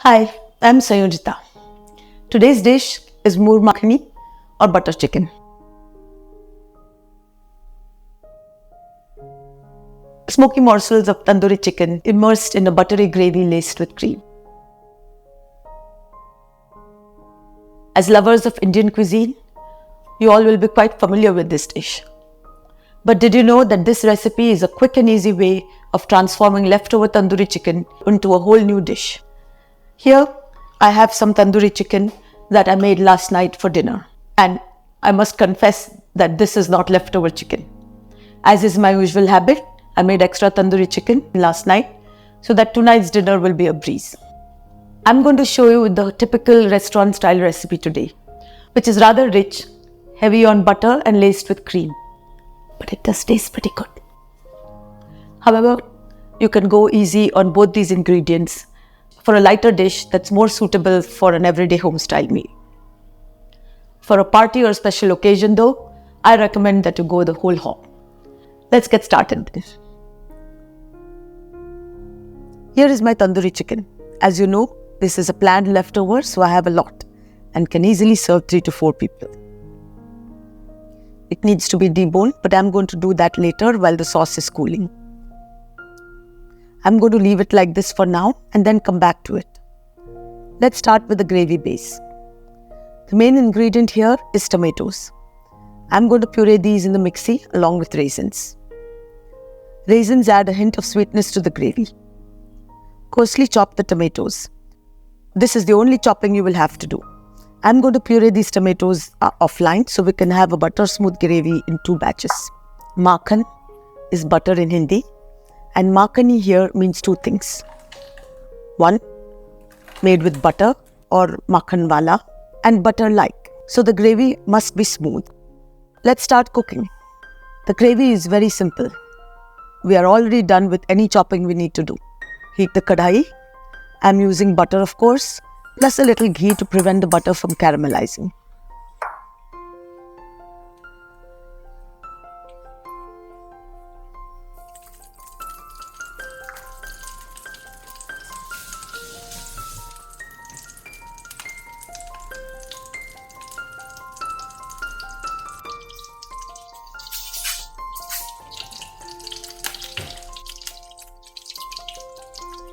Hi, I'm Sayojita. Today's dish is moor makhani or butter chicken. Smoky morsels of tandoori chicken immersed in a buttery gravy laced with cream. As lovers of Indian cuisine, you all will be quite familiar with this dish. But did you know that this recipe is a quick and easy way of transforming leftover tandoori chicken into a whole new dish? Here, I have some tandoori chicken that I made last night for dinner. And I must confess that this is not leftover chicken. As is my usual habit, I made extra tandoori chicken last night so that tonight's dinner will be a breeze. I'm going to show you the typical restaurant style recipe today, which is rather rich, heavy on butter and laced with cream. But it does taste pretty good. However, you can go easy on both these ingredients for a lighter dish that's more suitable for an everyday home style meal. For a party or special occasion though, I recommend that you go the whole hog. Let's get started. Here is my tandoori chicken. As you know, this is a planned leftover, so I have a lot and can easily serve 3 to 4 people. It needs to be deboned, but I'm going to do that later while the sauce is cooling. I'm going to leave it like this for now and then come back to it. Let's start with the gravy base. The main ingredient here is tomatoes. I'm going to puree these in the mixie along with raisins. Raisins add a hint of sweetness to the gravy. Coarsely chop the tomatoes. This is the only chopping you will have to do. I'm going to puree these tomatoes offline so we can have a butter smooth gravy in 2 batches. Makhan is butter in Hindi, and makhani here means 2 things. 1, made with butter or makhan wala, and butter like. So the gravy must be smooth. Let's start cooking. The gravy is very simple. We are already done with any chopping we need to do. Heat the kadai. I'm using butter, of course, plus a little ghee to prevent the butter from caramelizing.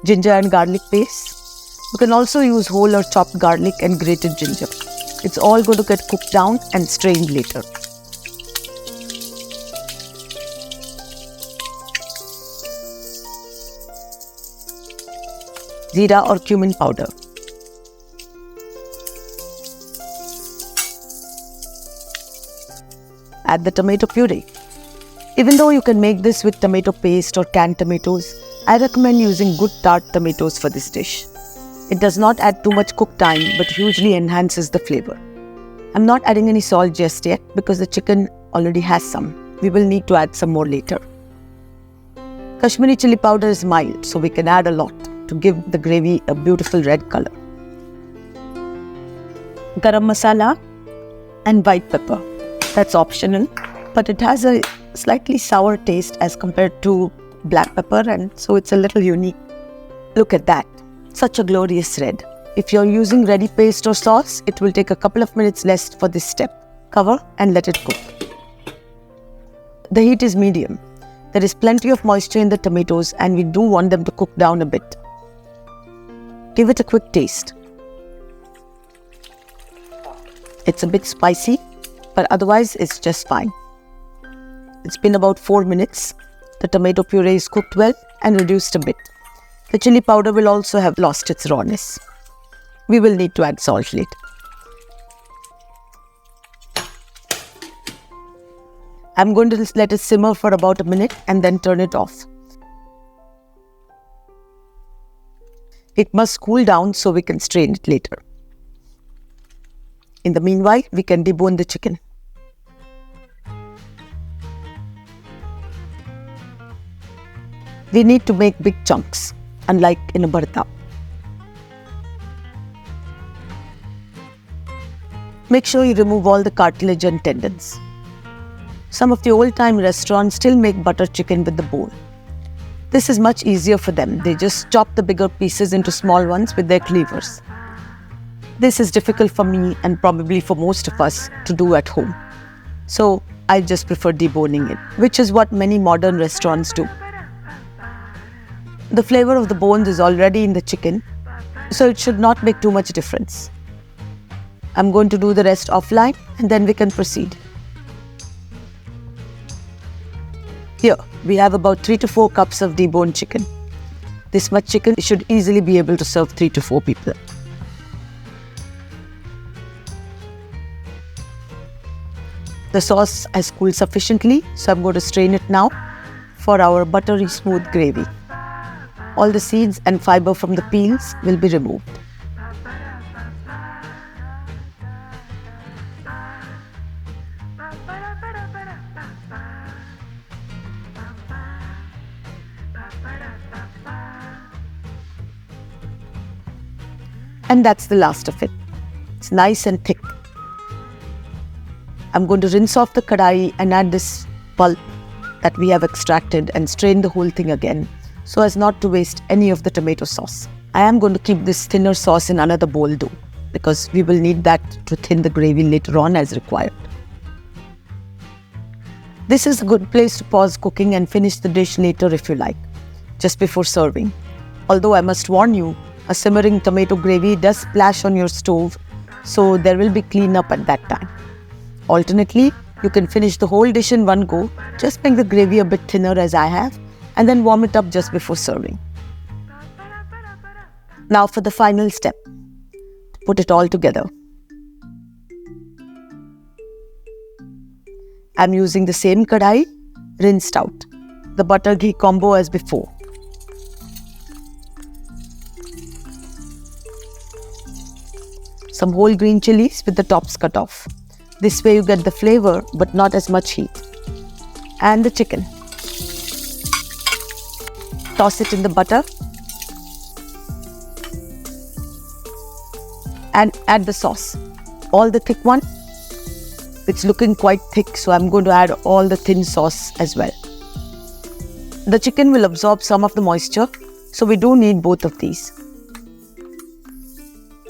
Ginger and garlic paste. You can also use whole or chopped garlic and grated ginger. It's all going to get cooked down and strained later. Jeera or cumin powder. Add the tomato puree. Even though you can make this with tomato paste or canned tomatoes, I recommend using good tart tomatoes for this dish. It does not add too much cook time but hugely enhances the flavor. I'm not adding any salt just yet because the chicken already has some. We will need to add some more later. Kashmiri chili powder is mild, so we can add a lot to give the gravy a beautiful red color. Garam masala and white pepper. That's optional, but it has a slightly sour taste as compared to black pepper, and so it's a little unique. Look at that. Such a glorious red. If you're using ready paste or sauce, it will take a couple of minutes less for this step. Cover and let it cook. The heat is medium. There is plenty of moisture in the tomatoes and we do want them to cook down a bit. Give it a quick taste. It's a bit spicy, but otherwise it's just fine. It's been about 4 minutes. The tomato puree is cooked well and reduced a bit. The chili powder will also have lost its rawness. We will need to add salt later. I'm going to let it simmer for about a minute and then turn it off. It must cool down so we can strain it later. In the meanwhile, we can debone the chicken. We need to make big chunks, unlike in a bharta. Make sure you remove all the cartilage and tendons. Some of the old-time restaurants still make butter chicken with the bone. This is much easier for them. They just chop the bigger pieces into small ones with their cleavers. This is difficult for me and probably for most of us to do at home. So I just prefer deboning it, which is what many modern restaurants do. The flavor of the bones is already in the chicken, so it should not make too much difference. I'm going to do the rest offline and then we can proceed. Here, we have about 3 to 4 cups of deboned chicken. This much chicken should easily be able to serve 3 to 4 people. The sauce has cooled sufficiently, so I'm going to strain it now for our buttery smooth gravy. All the seeds and fiber from the peels will be removed. And that's the last of it. It's nice and thick. I'm going to rinse off the kadai and add this pulp that we have extracted and strain the whole thing again so as not to waste any of the tomato sauce. I am going to keep this thinner sauce in another bowl though, because we will need that to thin the gravy later on as required. This is a good place to pause cooking and finish the dish later if you like, just before serving. Although I must warn you, a simmering tomato gravy does splash on your stove, so there will be cleanup at that time. Alternately, you can finish the whole dish in one go, just make the gravy a bit thinner as I have, and then warm it up just before serving. Now for the final step, put it all together. I'm using the same kadai, rinsed out, the butter ghee combo as before. Some whole green chilies with the tops cut off. This way you get the flavor but not as much heat. And the chicken. Toss it in the butter. And add the sauce. All the thick one. It's looking quite thick, so I'm going to add all the thin sauce as well. The chicken will absorb some of the moisture, so we do need both of these.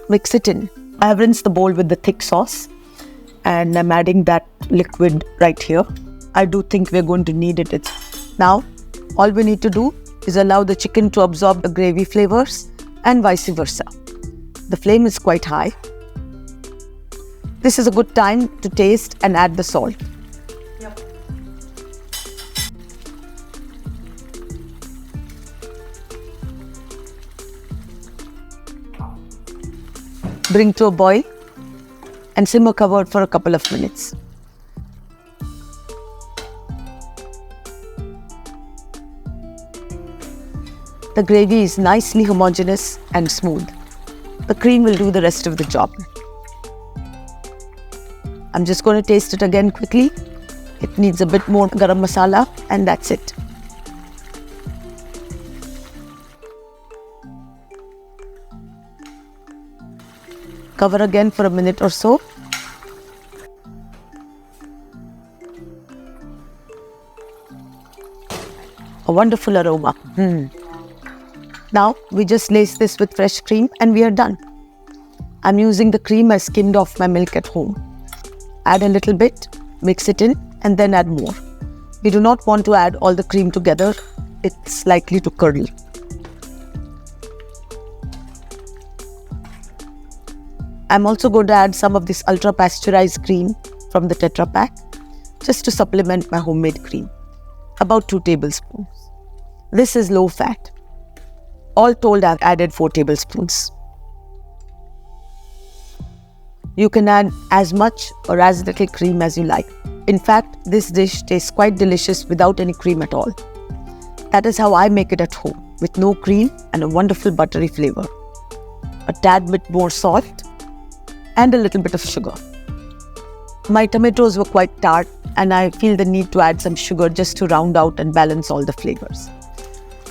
Mix it in. I have rinsed the bowl with the thick sauce and I'm adding that liquid right here. I do think we're going to need it. Now, all we need to do is allow the chicken to absorb the gravy flavors and vice versa. The flame is quite high. This is a good time to taste and add the salt. Yep. Bring to a boil and simmer covered for a couple of minutes. The gravy is nicely homogeneous and smooth. The cream will do the rest of the job. I'm just going to taste it again quickly. It needs a bit more garam masala and that's it. Cover again for a minute or so. A wonderful aroma. Now we just lace this with fresh cream and we are done. I'm using the cream I skimmed off my milk at home. Add a little bit, mix it in and then add more. We do not want to add all the cream together. It's likely to curdle. I'm also going to add some of this ultra pasteurized cream from the Tetra Pak just to supplement my homemade cream. About 2 tablespoons. This is low fat. All told, I've added 4 tablespoons. You can add as much or as little cream as you like. In fact, this dish tastes quite delicious without any cream at all. That is how I make it at home, with no cream and a wonderful buttery flavor. A tad bit more salt and a little bit of sugar. My tomatoes were quite tart and I feel the need to add some sugar just to round out and balance all the flavors.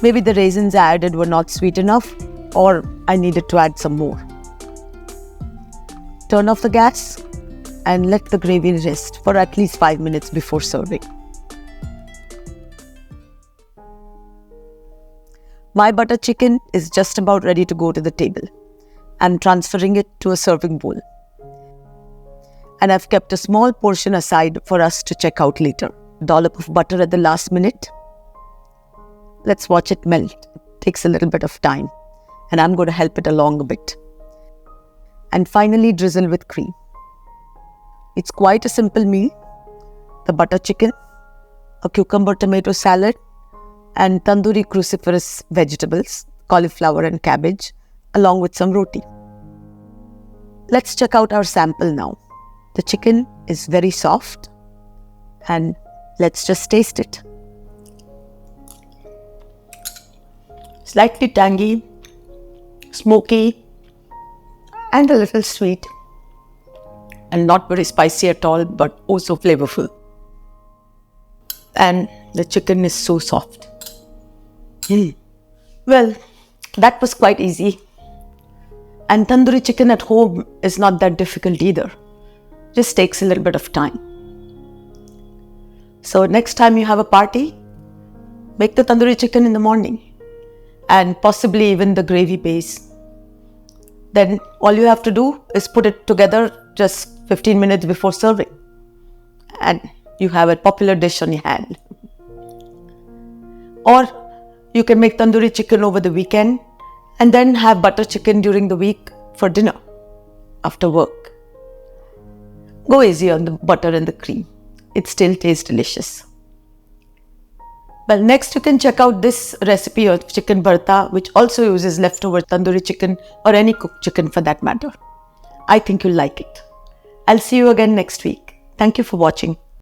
Maybe the raisins I added were not sweet enough or I needed to add some more. Turn off the gas and let the gravy rest for at least 5 minutes before serving. My butter chicken is just about ready to go to the table. I'm transferring it to a serving bowl. And I've kept a small portion aside for us to check out later. Dollop of butter at the last minute. Let's watch it melt. It takes a little bit of time. And I'm going to help it along a bit. And finally drizzle with cream. It's quite a simple meal. The butter chicken, a cucumber tomato salad, and tandoori cruciferous vegetables, cauliflower and cabbage, along with some roti. Let's check out our sample now. The chicken is very soft, and let's just taste it. Slightly tangy, smoky, and a little sweet, and not very spicy at all, but also flavorful. And the chicken is so soft. Well, that was quite easy. And tandoori chicken at home is not that difficult either. Just takes a little bit of time. So next time you have a party, make the tandoori chicken in the morning and possibly even the gravy base. Then all you have to do is put it together just 15 minutes before serving. And you have a popular dish on your hand. Or you can make tandoori chicken over the weekend and then have butter chicken during the week for dinner after work. Go easy on the butter and the cream. It still tastes delicious. Well, next you can check out this recipe of chicken bharta, which also uses leftover tandoori chicken or any cooked chicken for that matter. I think you'll like it. I'll see you again next week. Thank you for watching.